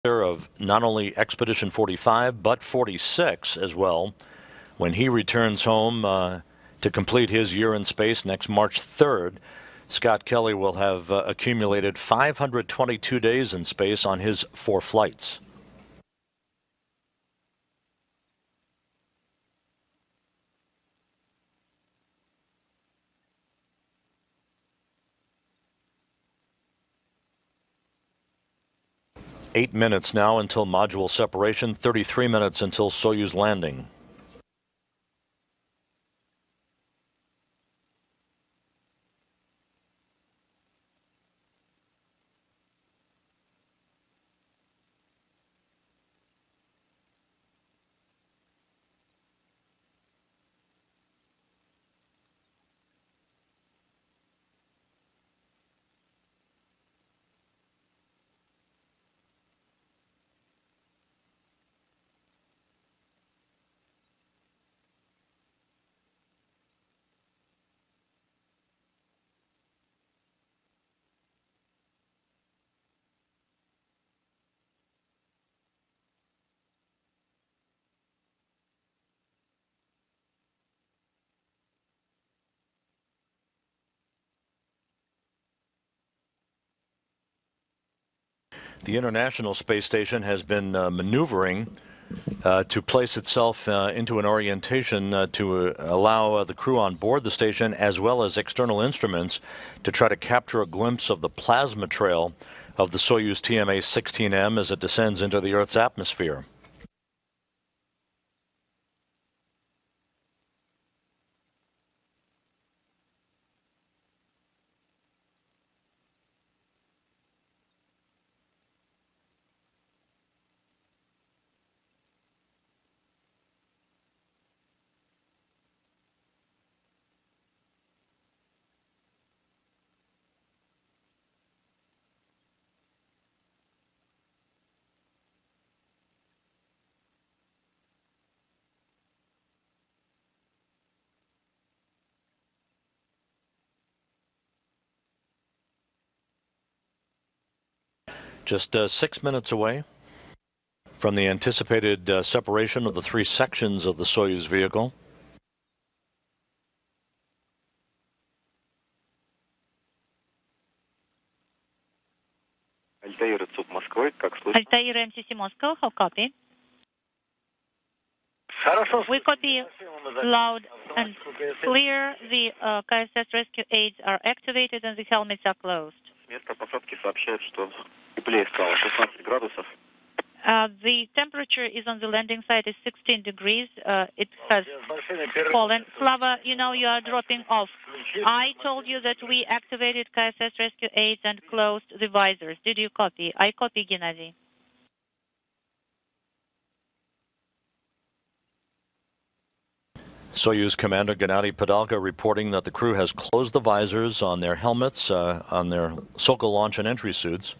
of not only Expedition 45, but 46 as well, when he returns home to complete his year in space next March 3rd. Scott Kelly will have accumulated 522 days in space on his 4 flights. Eight minutes now until module separation, 33 minutes until Soyuz landing. The International Space Station has been maneuvering to place itself into an orientation to allow the crew on board the station, as well as external instruments, to try to capture a glimpse of the plasma trail of the Soyuz TMA-16M as it descends into the Earth's atmosphere. Just 6 minutes away from the anticipated separation of the 3 sections of the Soyuz vehicle. Altair MCC Moscow, how copy? We copy loud and clear. The KSS rescue aids are activated and the helmets are closed. The temperature is on the landing site is 16 degrees. It has fallen. Slava, you know you are dropping off. I told you that we activated KSS rescue aids and closed the visors. Did you copy? I copy, Gennady. Soyuz Commander Gennady Padalka reporting that the crew has closed the visors on their helmets, on their Sokol launch and entry suits.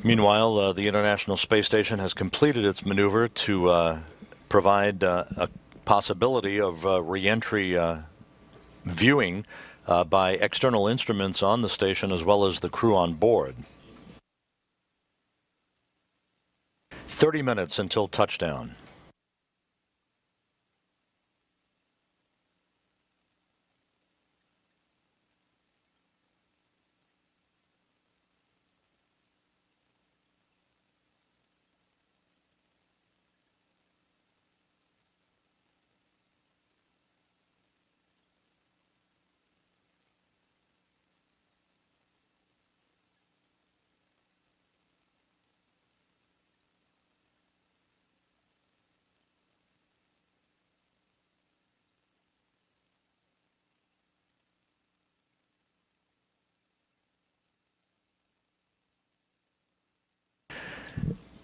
Meanwhile, the International Space Station has completed its maneuver to provide a possibility of re-entry viewing by external instruments on the station as well as the crew on board. 30 minutes until touchdown.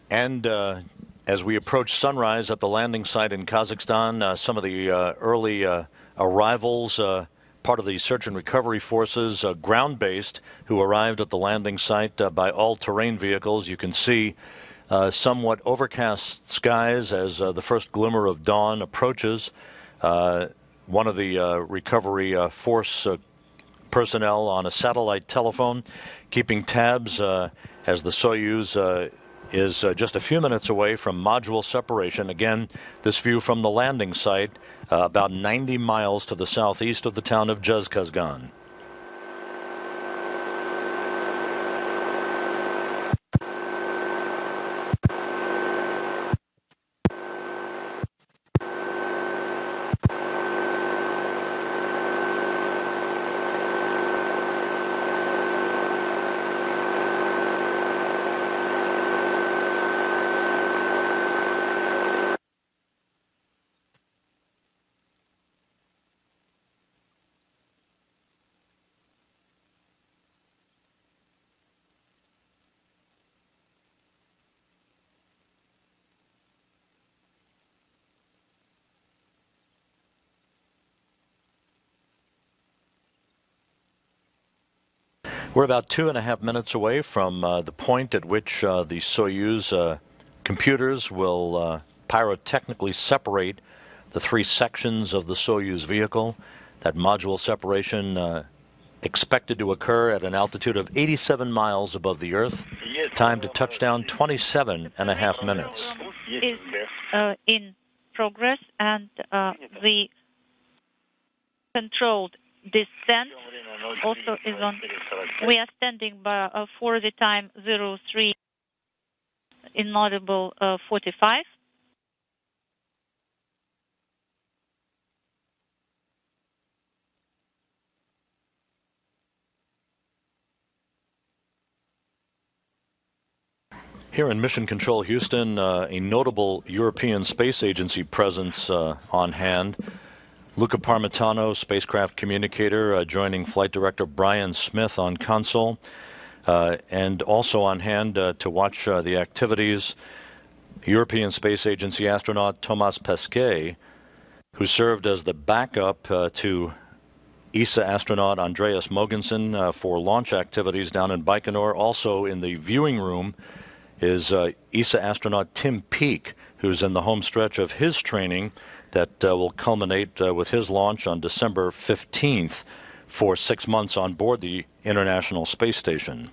And as we approach sunrise at the landing site in Kazakhstan, some of the early arrivals, part of the search and recovery forces, ground-based, who arrived at the landing site by all-terrain vehicles. You can see somewhat overcast skies as the first glimmer of dawn approaches. One of the recovery force personnel on a satellite telephone keeping tabs as the Soyuz is just a few minutes away from module separation. Again, this view from the landing site, about 90 miles to the southeast of the town of Zhezkazgan. We're about 2.5 minutes away from the point at which the Soyuz computers will pyrotechnically separate the three sections of the Soyuz vehicle. That module separation expected to occur at an altitude of 87 miles above the Earth. Time to touchdown, 27.5 minutes. Is in progress, and the controlled descent also is on. We are standing by for the time 03 inaudible 45. Here in Mission Control Houston, a notable European Space Agency presence on hand. Luca Parmitano, spacecraft communicator, joining Flight Director Brian Smith on console, and also on hand to watch the activities, European Space Agency astronaut Thomas Pesquet, who served as the backup to ESA astronaut Andreas Mogensen for launch activities down in Baikonur. Also in the viewing room is ESA astronaut Tim Peake, who's in the home stretch of his training that will culminate with his launch on December 15th for 6 months on board the International Space Station.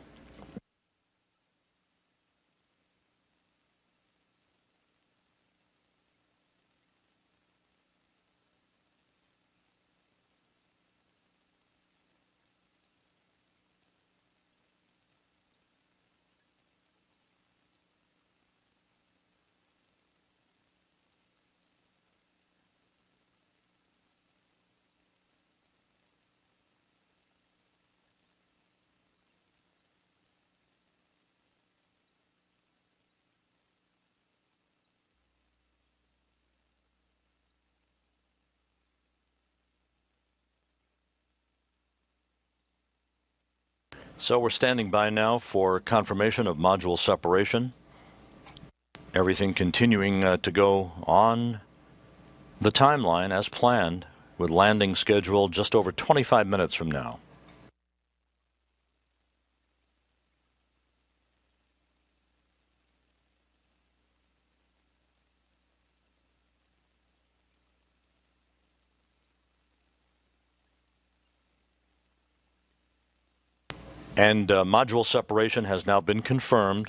So we're standing by now for confirmation of module separation. Everything continuing to go on the timeline as planned, with landing scheduled just over 25 minutes from now. And module separation has now been confirmed.